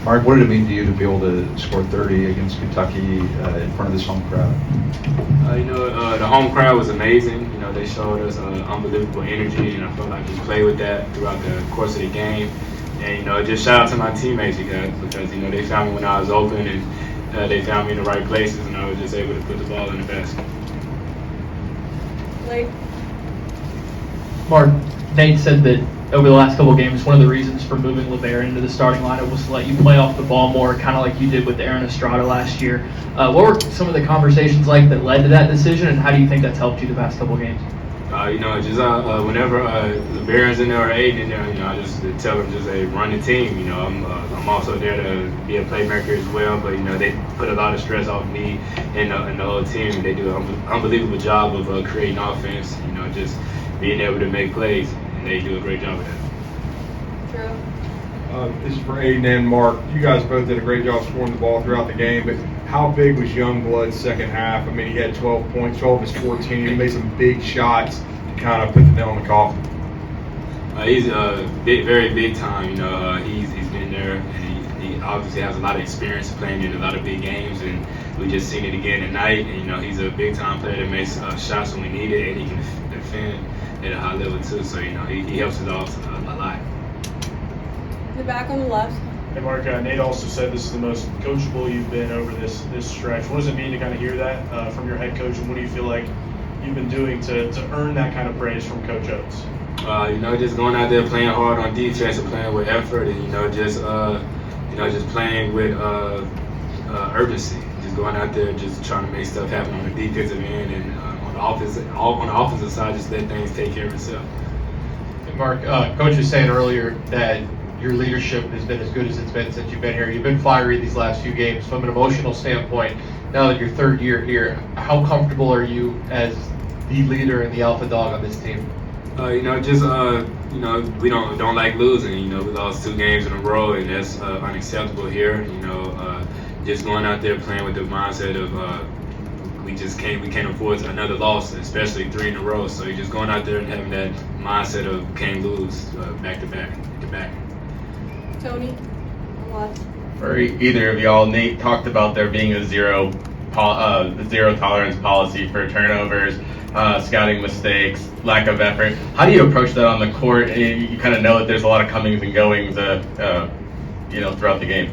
Mark, what did it mean to you to be able to score 30 against Kentucky in front of this home crowd? The home crowd was amazing. They showed us unbelievable energy, and I felt like we played with that throughout the course of the game. And just shout out to my teammates because they found me when I was open, and they found me in the right places, and I was just able to put the ball in the basket. Like, Mark, Nate said that over the last couple of games, one of the reasons for moving LeVar into the starting lineup was to let you play off the ball more, kind of like you did with Aaron Estrada last year. What were some of the conversations like that led to that decision, and how do you think that's helped you the past couple of games? Whenever LeVar's in there or Aden in there, I just tell them just run the team. I'm also there to be a playmaker as well, but they put a lot of stress off me and the whole team. They do an unbelievable job of creating offense. Just being able to make plays, and they do a great job of that. Drew? This is for Aden and Mark. You guys both did a great job scoring the ball throughout the game, but how big was Youngblood's second half? I mean, he had 12 points, 12 of his 14. He made some big shots to kind of put the nail in the coffin. He's very big time. He's been there, and he obviously has a lot of experience playing in a lot of big games, and we just seen it again tonight. And he's a big time player that makes shots when we need it, and he can defend at a high level too. So he helps us all a lot. The back on the left. Hey Mark, Nate also said this is the most coachable you've been over this stretch. What does it mean to kind of hear that from your head coach, and what do you feel like you've been doing to earn that kind of praise from Coach Oates? Just going out there playing hard on defense and playing with effort, and just playing with urgency. Just going out there, just trying to make stuff happen on the defensive end, and on the offensive side, just let things take care of itself. Mark, Coach was saying earlier that your leadership has been as good as it's been since you've been here. You've been fiery these last few games. From an emotional standpoint, now that you're third year here, how comfortable are you as the leader and the alpha dog on this team? We don't like losing. We lost 2 games in a row, and that's unacceptable here. Just going out there playing with the mindset of we can't afford another loss, especially 3 in a row. So you're just going out there and having that mindset of can't lose back to back. Tony? On left. For either of y'all, Nate talked about there being a zero tolerance policy for turnovers, scouting mistakes, lack of effort. How do you approach that on the court? You kind of know that there's a lot of comings and goings, throughout the game.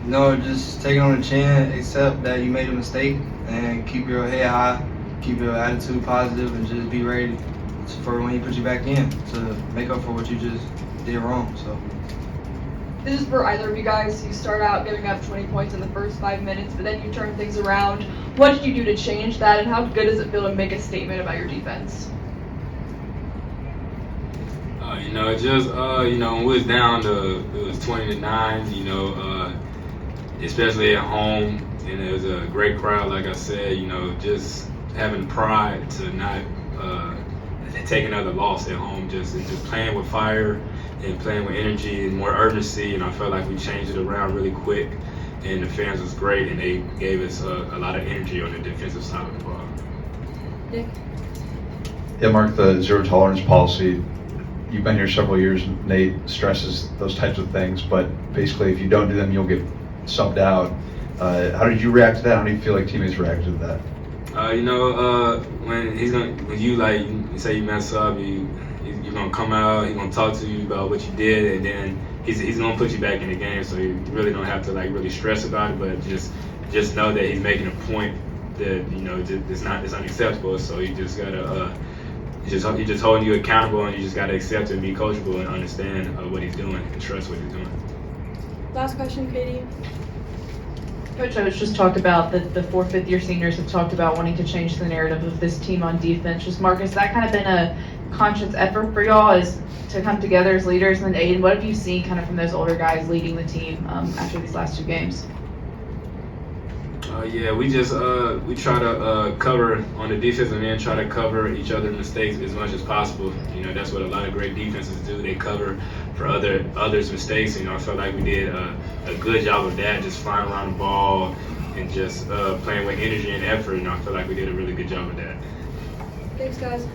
No, just take it on the chin, accept that you made a mistake, and keep your head high, keep your attitude positive, and just be ready for when he puts you back in to make up for what you just did wrong. So. This is for either of you guys. You start out giving up 20 points in the first 5 minutes, but then you turn things around. What did you do to change that, and how good does it feel to make a statement about your defense? When we was down it was 20-9, especially at home, and it was a great crowd, like I said, just having pride to not take another loss at home, just playing with fire and playing with energy and more urgency, and I felt like we changed it around really quick, and the fans was great, and they gave us a lot of energy on the defensive side of the ball. Nick? Yeah, Mark, the zero tolerance policy, you've been here several years. Nate stresses those types of things, but basically if you don't do them, you'll get subbed out. How did you react to that? How do you feel like teammates reacted to that? When you say you mess up, you're gonna come out, he's gonna talk to you about what you did, and then he's gonna put you back in the game. So you really don't have to really stress about it, but just know that he's making a point that it's unacceptable. So you just gotta he's just holding you accountable, and you just gotta accept it and be coachable and understand what he's doing and trust what he's doing. Last question, Katie. Coach Oates just talked about that the 4th, 5th year seniors have talked about wanting to change the narrative of this team on defense. Just Marcus, that kind of been a conscious effort for y'all is to come together as leaders? And then Aden, what have you seen kind of from those older guys leading the team after these last 2 games? We try to cover on the defensive end, try to cover each other's mistakes as much as possible. That's what a lot of great defenses do. They cover for others' mistakes. I felt like we did a good job of that, just flying around the ball and just playing with energy and effort. And I feel like we did a really good job of that. Thanks, guys.